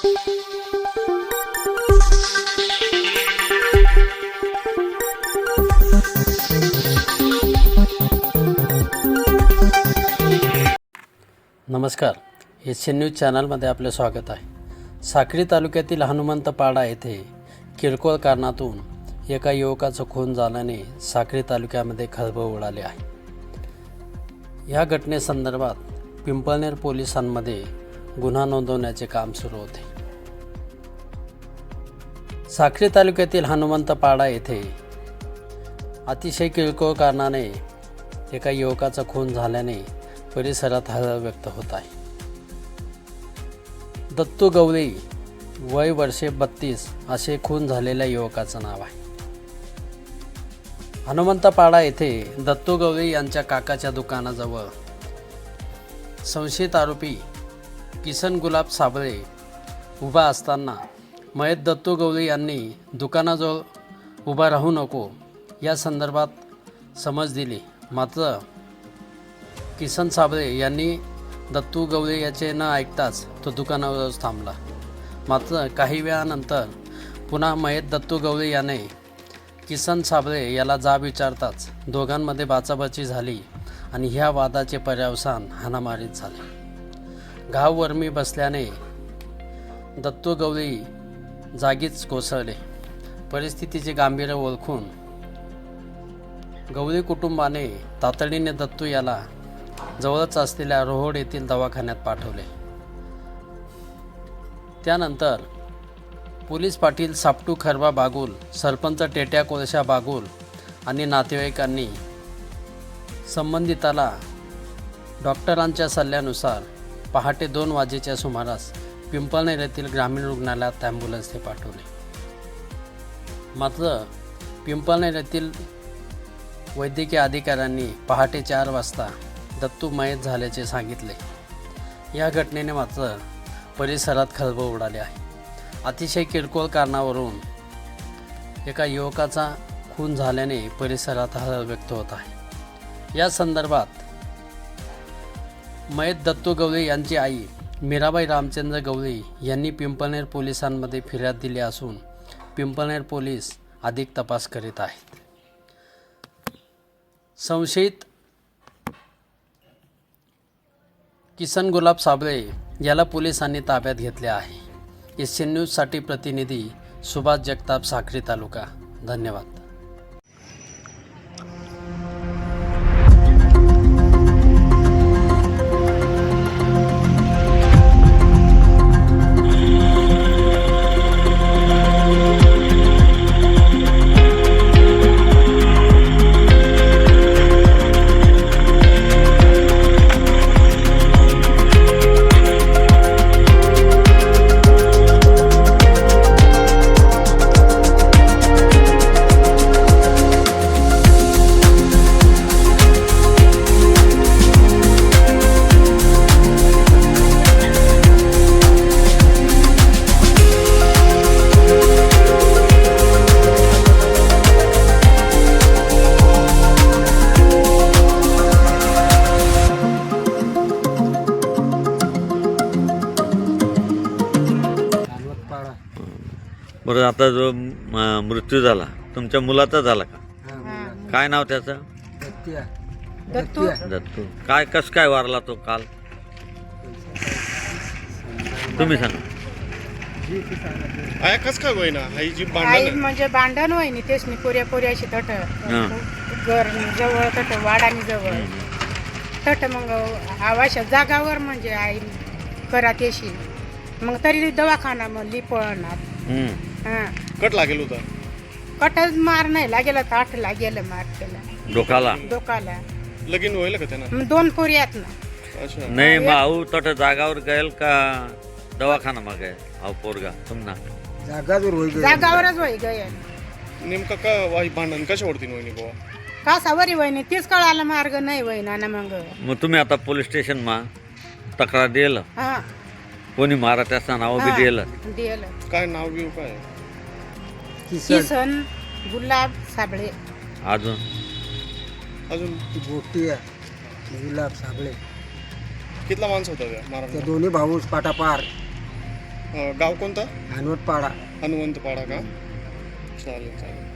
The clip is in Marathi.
नमस्कार, एशियन न्यूज चॅनलमध्ये आपले स्वागत आहे. साक्री तालुक्यातील हनुमंतपाडा येथे किरकोळ कारणातून एका युवकाचा खून झाल्याने साक्री तालुक्यामध्ये खळबळ उडाली आहे. या घटनेसंदर्भात पिंपळनेर पोलिसांमध्ये गुन्हा नोंदवण्याचे काम सुरू होते. साक्री तालुक्यातील हनुमंतपाडा येथे अतिशय किरकोळ कारणाने एका युवकाचा खून झाल्याने परिसरात हळहळ व्यक्त होत आहे. दत्तू गवळी वय वर्षे 32 असे खून झालेल्या युवकाचं नाव आहे. हनुमंतपाडा येथे दत्तू गवळी यांच्या काकाच्या दुकानाजवळ संशयित आरोपी किसन गुलाब साबळे उभा असताना मयत दत्तू गवळी यांनी दुकानाजवळ उभा राहू नको या संदर्भात समज दिली. मात्र किसन साबळे यांनी दत्तू गवळी याचे न ऐकताच तो दुकानावरच थांबला. मात्र काही वेळानंतर पुन्हा मयत दत्तू गवळी याने किसन साबळे याला जाब विचारताच दोघांमध्ये बाचाबाची झाली आणि ह्या वादाचे पर्यवसान हाणामारीत झाले. घाव वर्मी बसल्याने दत्तू गवळी जागीच कोसळले. परिस्थितीचे गांभीर्य ओळखून गवळी कुटुंबाने तातडीने दत्तू याला जवळच असलेल्या रोहोड येथील दवाखान्यात पाठवले. त्यानंतर पोलीस पाटील सापटू खरबा बागुल, सरपंच टेट्या कोळशा बागुल आणि नातेवाईकांनी संबंधिताला डॉक्टरांच्या सल्ल्यानुसार पहाटे 2 वाजेच्या सुमारास पिंपळनेर येथील ग्रामीण रुग्णालयात ॲम्ब्युलन्सने पाठवले. मात्र पिंपळनेर येथील वैद्यकीय अधिकाऱ्यांनी पहाटे 4 वाजता दत्तू मयत झाल्याचे सांगितले. या घटनेने मात्र परिसरात खळबळ उडाली आहे. अतिशय किरकोळ कारणावरून एका युवकाचा खून झाल्याने परिसरात हळहळ व्यक्त होत आहे. या संदर्भात मयत दत्तू गवळी यांची आई मीराबाई रामचंद्र गवळी यांनी पिंपळनेर पोलिसांमध्ये फिर्याद दिली असून पिंपळनेर पोलीस अधिक तपास करीत आहेत. संशयित किसन गुलाब साबळे याला पोलिसांनी ताब्यात घेतले आहे. एशियन न्यूजसाठी प्रतिनिधी सुभाष जगताप, साक्री तालुका. धन्यवाद. बरं, आता जो मृत्यू झाला तुमच्या मुलाचा झाला का? काय नाव त्याचं? दत्तू. दत्तू. काय कसं काय वारला तो काल? तुम्ही सांगा. कस काय होईना हाई जी आई म्हणजे भांडण होई नाही तेच नाही. पुऱ्या पुऱ्याशी तट घर जवळ तट वाडानी जवळ तट मग आवाशात जागावर म्हणजे आई घरात येशील मग तरी दवाखाना मग लिपळणार. कट लागेल होता. कटच मार नाही लागेल, 8 लागेल मार त्याला डोकाला. लगीन होईल का त्यांना? 2 पोऱ्यात ना. अच्छा. नाही मग आऊ तट जागावर गेल का दवाखाना मग आऊ पोरगा तुम्हाला जागावरच होई गय. नेमका का वाही भांडण कशावरती होईनी बुवा? का सावरी वहिनी तीच कळाला मार्ग नाही वहिना ना. मग तुम्ही आता पोलीस स्टेशन मा तक्रार दिलं? हा, कोणी मारा त्याचं नाव बी दिलं? काय नाव घेऊ? काय किसन गुलाब साबळे. अजून गोटिया गुलाब साबळे. कितला माणूस होता त्या मारा? ते दोन्ही भाऊच पाटापार गाव कोणता? हनुवट पाडा. हनुमंत पाडा का? चालेल चालेल.